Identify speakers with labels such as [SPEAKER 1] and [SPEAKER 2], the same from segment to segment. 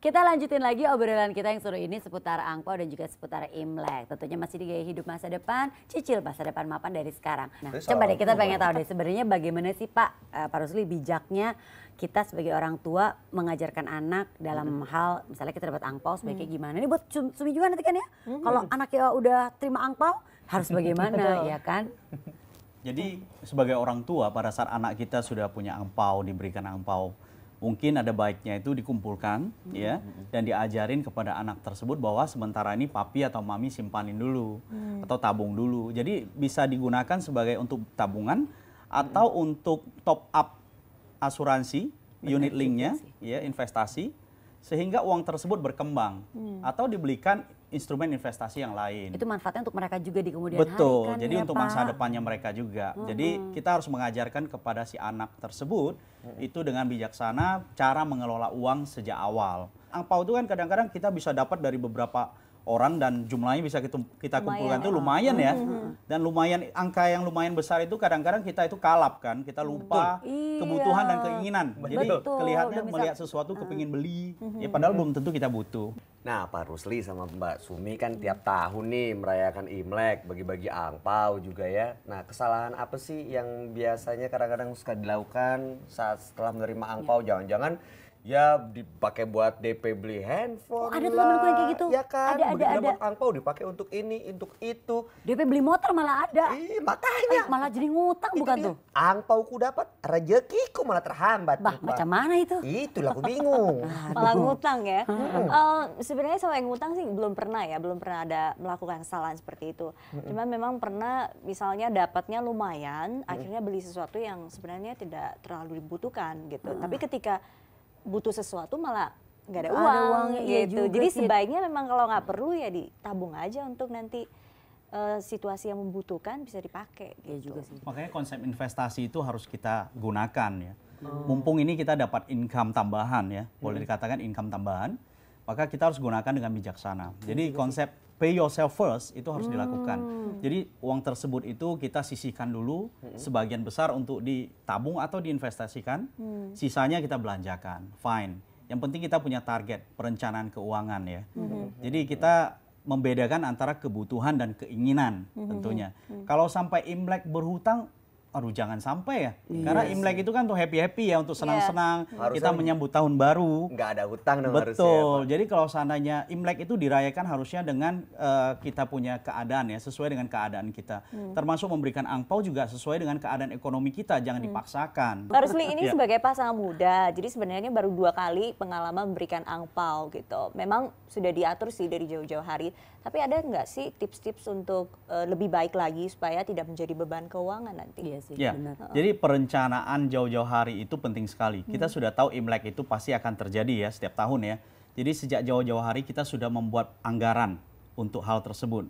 [SPEAKER 1] Kita lanjutin lagi obrolan kita yang seru ini seputar angpau dan juga seputar Imlek. Tentunya masih di Gaya Hidup Masa Depan, cicil masa depan mapan dari sekarang. Nah, coba deh kita pengen tahu deh sebenarnya bagaimana sih Pak Rusli bijaknya kita sebagai orang tua mengajarkan anak dalam hal misalnya kita dapat angpau sebaiknya gimana. Ini buat Sumi juga nanti kan ya. Kalau anaknya udah terima angpau harus bagaimana ya kan?
[SPEAKER 2] Jadi sebagai orang tua pada saat anak kita sudah punya angpau, diberikan angpau, mungkin ada baiknya itu dikumpulkan ya dan diajarin kepada anak tersebut bahwa sementara ini papi atau mami simpanin dulu atau tabung dulu. Jadi bisa digunakan sebagai untuk tabungan atau untuk top up asuransi, unit linknya, ya investasi, sehingga uang tersebut berkembang atau dibelikan instrumen investasi yang lain.
[SPEAKER 1] Itu manfaatnya untuk mereka juga di kemudian hari
[SPEAKER 2] Betul,
[SPEAKER 1] kan
[SPEAKER 2] jadi
[SPEAKER 1] ya,
[SPEAKER 2] untuk
[SPEAKER 1] Pak?
[SPEAKER 2] masa depannya mereka juga. Jadi kita harus mengajarkan kepada si anak tersebut itu dengan bijaksana cara mengelola uang sejak awal. Angpau itu kan kadang-kadang kita bisa dapat dari beberapa orang dan jumlahnya bisa kita kumpulkan itu lumayan ya. Dan lumayan angka yang lumayan besar itu kadang-kadang kita itu kalap kan, kita lupa kebutuhan dan keinginan. Jadi kelihatannya melihat sesuatu kepingin beli, ya padahal belum tentu kita butuh.
[SPEAKER 3] Nah, Pak Rusli sama Mbak Sumi kan tiap tahun nih merayakan Imlek, bagi-bagi angpau juga ya. Nah, kesalahan apa sih yang biasanya kadang-kadang suka dilakukan saat setelah menerima angpau? Jangan-jangan ya dipakai buat DP beli handphone.
[SPEAKER 1] Ada tuh temen gue yang kayak gitu.
[SPEAKER 3] Ya kan,
[SPEAKER 1] Ada.
[SPEAKER 3] dapat angpau dipakai untuk ini, untuk itu.
[SPEAKER 1] DP beli motor malah ada.
[SPEAKER 3] Makanya.
[SPEAKER 1] Malah jadi ngutang bukan tuh?
[SPEAKER 3] Angpauku dapat, rezekiku malah terhambat.
[SPEAKER 1] Bah, macam mana itu?
[SPEAKER 3] Itulah aku bingung.
[SPEAKER 4] Malah ngutang ya. Sebenarnya sama yang ngutang sih belum pernah ada melakukan kesalahan seperti itu. Cuma memang pernah misalnya dapatnya lumayan, akhirnya beli sesuatu yang sebenarnya tidak terlalu dibutuhkan gitu. Tapi ketika butuh sesuatu malah nggak ada uang gitu. Jadi sebaiknya memang kalau nggak perlu ya ditabung aja untuk nanti situasi yang membutuhkan bisa dipakai gitu.
[SPEAKER 1] Juga sih.
[SPEAKER 2] Makanya konsep investasi itu harus kita gunakan ya. Mumpung ini kita dapat income tambahan ya, boleh dikatakan income tambahan, maka kita harus gunakan dengan bijaksana. Jadi konsep pay yourself first itu harus dilakukan. Jadi uang tersebut itu kita sisihkan dulu sebagian besar untuk ditabung atau diinvestasikan, sisanya kita belanjakan. Fine. Yang penting kita punya target perencanaan keuangan ya. Jadi kita membedakan antara kebutuhan dan keinginan tentunya. Kalau sampai Imlek berhutang, aduh jangan sampai ya. Karena Imlek itu kan untuk happy-happy ya, untuk senang-senang. Kita menyambut tahun baru.
[SPEAKER 3] Nggak ada hutang dong harusnya.
[SPEAKER 2] Betul. Jadi kalau seandainya Imlek itu dirayakan harusnya dengan kita punya keadaan ya, sesuai dengan keadaan kita. Termasuk memberikan angpau juga sesuai dengan keadaan ekonomi kita, jangan dipaksakan.
[SPEAKER 4] Pak Rusli ini sebagai pasangan muda, jadi sebenarnya baru 2 kali pengalaman memberikan angpau gitu. Memang sudah diatur sih dari jauh-jauh hari. Tapi ada nggak sih tips-tips untuk lebih baik lagi supaya tidak menjadi beban keuangan nanti?
[SPEAKER 1] Iya sih,
[SPEAKER 2] Ya,
[SPEAKER 1] benar.
[SPEAKER 2] jadi perencanaan jauh-jauh hari itu penting sekali. Kita sudah tahu Imlek itu pasti akan terjadi ya setiap tahun ya. Jadi sejak jauh-jauh hari kita sudah membuat anggaran untuk hal tersebut.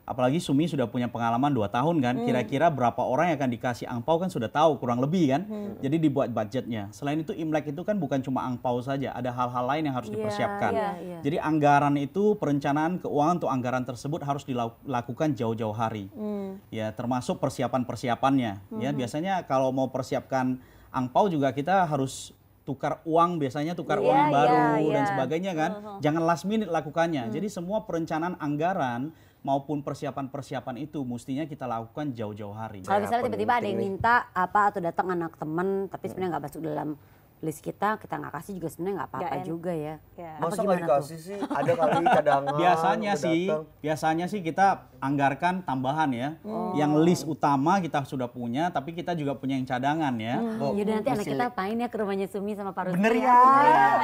[SPEAKER 2] Apalagi Sumi sudah punya pengalaman 2 tahun kan, kira-kira berapa orang yang akan dikasih angpau kan sudah tahu kurang lebih kan. Jadi dibuat budgetnya. Selain itu Imlek itu kan bukan cuma angpau saja, ada hal-hal lain yang harus dipersiapkan. Jadi anggaran itu, perencanaan keuangan untuk anggaran tersebut harus dilakukan jauh-jauh hari. Ya, termasuk persiapan-persiapannya. Ya, biasanya kalau mau persiapkan angpau juga kita harus tukar uang, biasanya tukar uang yang baru dan sebagainya kan. Jangan last minute lakukannya. Jadi semua perencanaan anggaran maupun persiapan-persiapan itu mestinya kita lakukan jauh-jauh hari.
[SPEAKER 1] Kalau misalnya tiba-tiba ada yang minta apa atau datang anak temen tapi sebenarnya nggak masuk dalam list kita nggak kasih juga sebenarnya nggak apa-apa juga ya.
[SPEAKER 3] Masa nggak dikasih sih? Ada kali cadangan.
[SPEAKER 2] Biasanya sih kita anggarkan tambahan ya. Yang list utama kita sudah punya, tapi kita juga punya yang cadangan ya.
[SPEAKER 1] Yaudah nanti anak kita main ya ke rumahnya Sumi sama Pak Rusli.
[SPEAKER 3] Bener ya.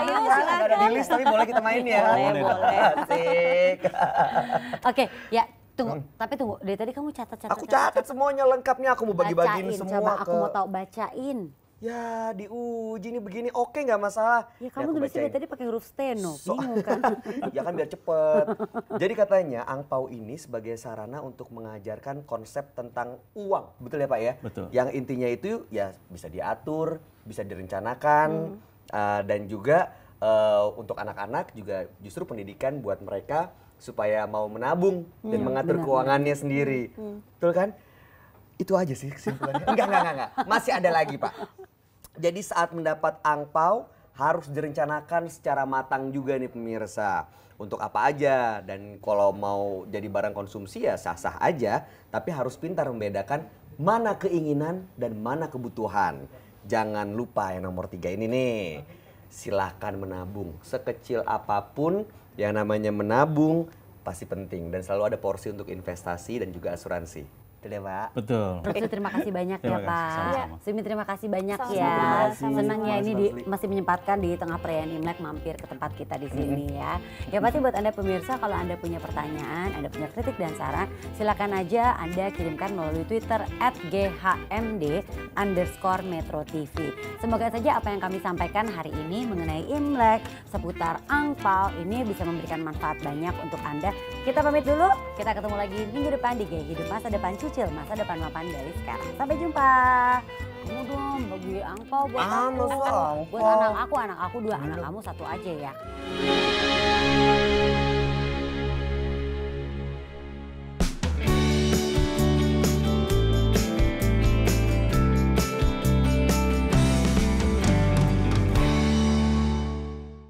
[SPEAKER 4] Ayo silakan.
[SPEAKER 3] Nggak ada di list tapi boleh kita main ya.
[SPEAKER 4] Boleh.
[SPEAKER 3] Asik.
[SPEAKER 1] Oke, ya tunggu. Tapi tunggu, dari tadi kamu catat.
[SPEAKER 3] Aku catat semuanya lengkapnya. Aku mau bagi-bagiin semua
[SPEAKER 1] coba
[SPEAKER 3] ke...
[SPEAKER 1] aku mau tahu bacain.
[SPEAKER 3] Ya diuji nih begini, oke nggak masalah.
[SPEAKER 1] Ya kamu tulisnya dari tadi pakai huruf steno, bingung kan?
[SPEAKER 3] Ya kan biar cepet. Jadi katanya angpau ini sebagai sarana untuk mengajarkan konsep tentang uang. Betul ya Pak ya?
[SPEAKER 2] Betul.
[SPEAKER 3] Yang intinya itu ya bisa diatur, bisa direncanakan. Dan juga untuk anak-anak juga justru pendidikan buat mereka supaya mau menabung dan mengatur keuangannya sendiri. Betul kan? Itu aja sih kesimpulannya. Enggak. Masih ada lagi Pak. Jadi saat mendapat angpau harus direncanakan secara matang juga nih pemirsa. Untuk apa aja, dan kalau mau jadi barang konsumsi ya sah-sah aja, tapi harus pintar membedakan mana keinginan dan mana kebutuhan. Jangan lupa yang nomor 3 ini nih, silahkan menabung. Sekecil apapun yang namanya menabung pasti penting, dan selalu ada porsi untuk investasi dan juga asuransi. Betul ya, Pak?
[SPEAKER 2] Betul.
[SPEAKER 1] Profesor terima kasih banyak ya
[SPEAKER 2] Terima kasih,
[SPEAKER 1] Pak.
[SPEAKER 2] sama-sama.
[SPEAKER 1] Sumi terima kasih banyak
[SPEAKER 4] Sama-sama.
[SPEAKER 1] ya.
[SPEAKER 3] Terima kasih.
[SPEAKER 1] Senang ya ini
[SPEAKER 3] Sama-sama.
[SPEAKER 1] masih menyempatkan di tengah perayaan Imlek mampir ke tempat kita di sini ya. Ya pasti buat Anda pemirsa, kalau Anda punya pertanyaan, Anda punya kritik dan saran, silakan aja Anda kirimkan melalui Twitter @ghmd_metrotv. Semoga saja apa yang kami sampaikan hari ini mengenai Imlek, seputar angpau ini bisa memberikan manfaat banyak untuk Anda. Kita pamit dulu, kita ketemu lagi minggu depan di Gaya Hidup Masa Depan, cicil masa depan mapan dari sekarang. Sampai jumpa. Kamu dong bagi angpau buat aku. Buat anak aku 2, anak kamu 1 aja ya.